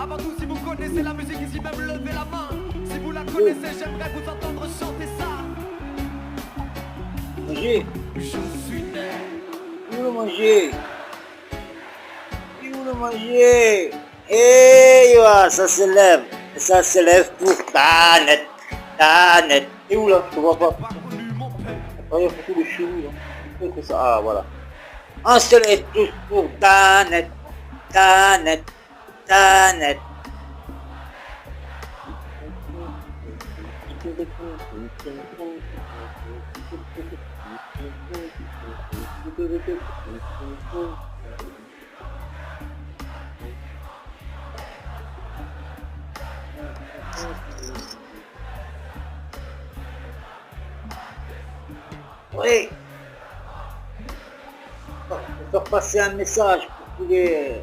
Avant tout, si vous connaissez la musique ici, même levez la main. Si vous la connaissez, j'aimerais vous entendre chanter ça. Manger. Je suis né. Où le manger? Où le manger? Eh, ça s'élève. Ça s'élève pour ta net. Ta net. Et où là? Je te vois pas. Ah, il y a beaucoup de chelou là. Que ça. Ah, voilà. On se lève tous pour ta net. Ta net. Ta net. Oui. Je vais faire passer un message pour tous les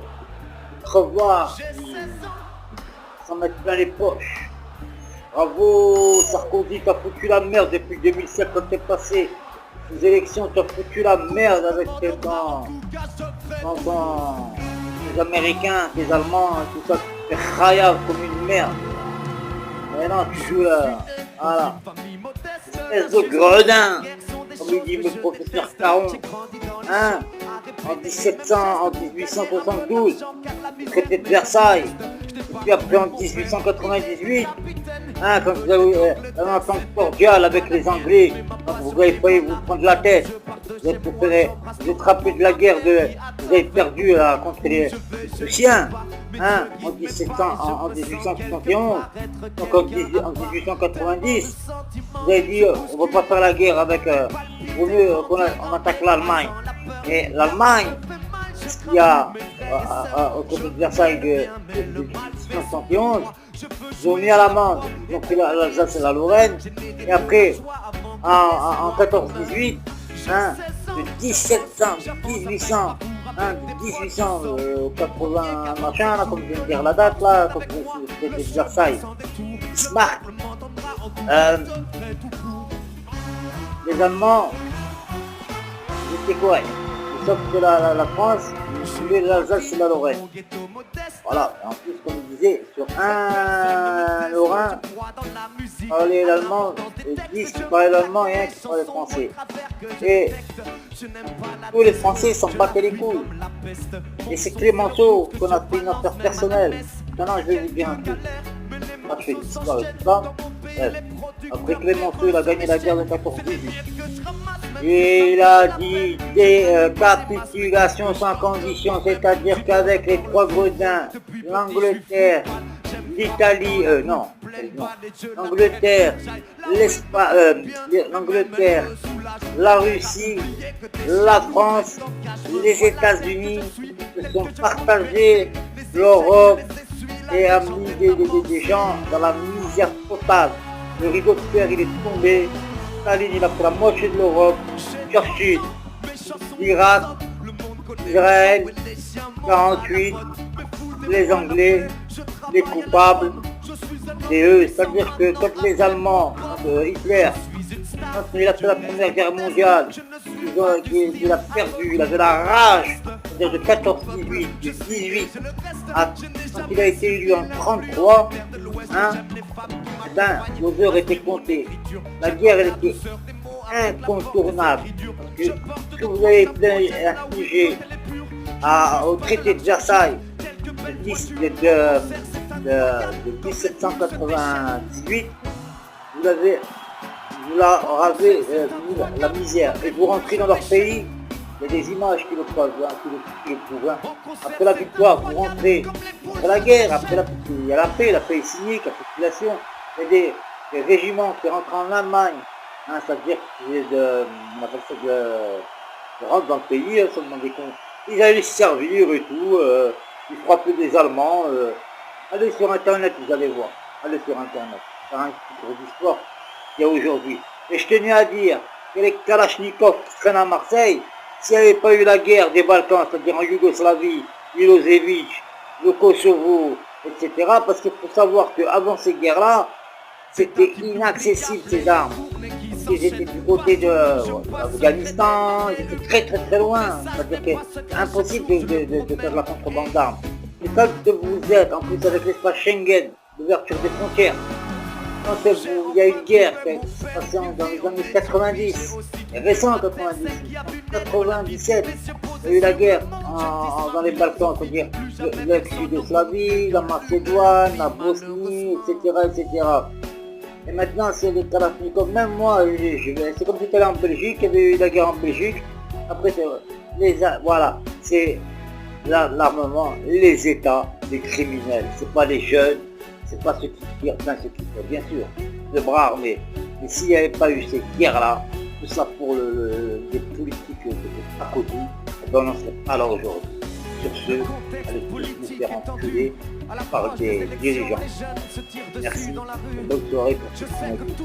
crevards qui s'en mettent plein les poches. Bravo Sarkozy, t'as foutu la merde depuis 2007 quand t'es passé aux élections, t'as foutu la merde avec tes Américains, tes Allemands, tout ça, tu fais rayable comme une merde. Mais non, tu joues là, voilà. Espèce de gredin, comme il dit le professeur Caron. Hein, en 1872, le traité de Versailles. Et puis après en 1898, hein, quand vous avez un entente cordiale avec les Anglais, quand vous avez failli vous prendre la tête, vous êtes rappelé de la guerre, vous avez perdu là, contre les Prussiens, hein, en 1871, donc en 1890, vous avez dit on ne va pas faire la guerre avec, vaut mieux qu'on attaque l'Allemagne. Et l'Allemagne, ce qu'il y a au côté de Versailles de 1871, ils ont mis à l'amende, ils ont pris l'Alsace et la Lorraine, et après, en 14-18, hein, de 1800, hein, de 1880 machin, là, comme je viens de dire la date, là, comme c'était de Versailles, Bismarck, les Allemands, ils étaient corrects. Sauf que la France, ils voulaient l'Alsace et la Lorraine. Voilà, et en plus, comme je disais, sur un Lorrain, parlait l'allemand, et 10 qui parlaient l'allemand et un qui parlait français. Et tous les Français s'en battaient les couilles. Et c'est Clémenceau qu'on a fait une affaire personnelle. Maintenant, je vais vous dire un truc. Moi, je fais une histoire et tout ça. Bref. Après Clémenceau, il a gagné la guerre de 14-18. Et il a dit des capitulations sans condition, c'est-à-dire qu'avec les trois gredins, l'Angleterre, l'Italie, l'Angleterre, l'Angleterre, la Russie, la France, les États-Unis se sont partagés l'Europe et a mis des gens dans la misère totale. Le rideau de fer il est tombé, Staline il a pris la moitié de l'Europe, Churchill, l'Irak, Israël, 48, les Anglais, les coupables, et eux, c'est-à-dire que quand les Allemands, Hitler, quand il a fait la première guerre mondiale, il a perdu, il avait la rage, c'est-à-dire de 14-18, de 18 à quand il a été élu en 33, hein, eh ben, nos heures étaient comptées. La guerre, elle était incontournable. Parce que ce que vous avez infligé au traité de Versailles de 1798, vous leur avez mis la misère. Et vous rentrez dans leur pays, il y a des images qui le prouvent, qui le prouvent. Après la victoire, vous rentrez, après la guerre, il y a la paix est signée, capitulation. Il y a des régiments qui rentrent en Allemagne, hein, c'est-à-dire on appelle ça de rentrent dans le pays, ça demande des comptes. Ils allaient se servir et tout, ils frappaient des Allemands. Allez sur internet, vous allez voir. Allez sur internet. C'est un gros histoire qu'il y a aujourd'hui. Et je tenais à dire que les Kalachnikov qui traînent à Marseille, s'il n'y avait pas eu la guerre des Balkans, c'est-à-dire en Yougoslavie, Milosevic, le Kosovo, etc., parce qu'il faut savoir qu'avant ces guerres-là, c'était inaccessible ces armes. qu'ils étaient du côté de l'Afghanistan, ils étaient très très très loin. C'est-à-dire que c'est impossible de faire de la contrebande d'armes. Et quand vous êtes, en plus avec l'espace Schengen, l'ouverture des frontières, quand il y a une guerre qui s'est passée dans les années 90, et récent 90, 97, il y a eu la guerre dans les Balkans, c'est-à-dire l'ex-Yougoslavie, la Macédoine, la Bosnie, etc., etc. Et maintenant, c'est les Kalachnikov. Même moi, c'est comme si j'étais allé en Belgique, il y avait eu la guerre en Belgique. Après, voilà, c'est l'armement, les États, les criminels. C'est pas les jeunes, c'est pas ceux qui tirent, bien ceux qui tirent, bien sûr, de bras armés. Mais s'il n'y avait pas eu ces guerres-là, tout ça pour des politiques de à côté, on n'en serait pas là aujourd'hui. Sur ce, allez tous nous faire enculer par des dirigeants. Merci. Bonne soirée pour ceux qui m'ont écouté.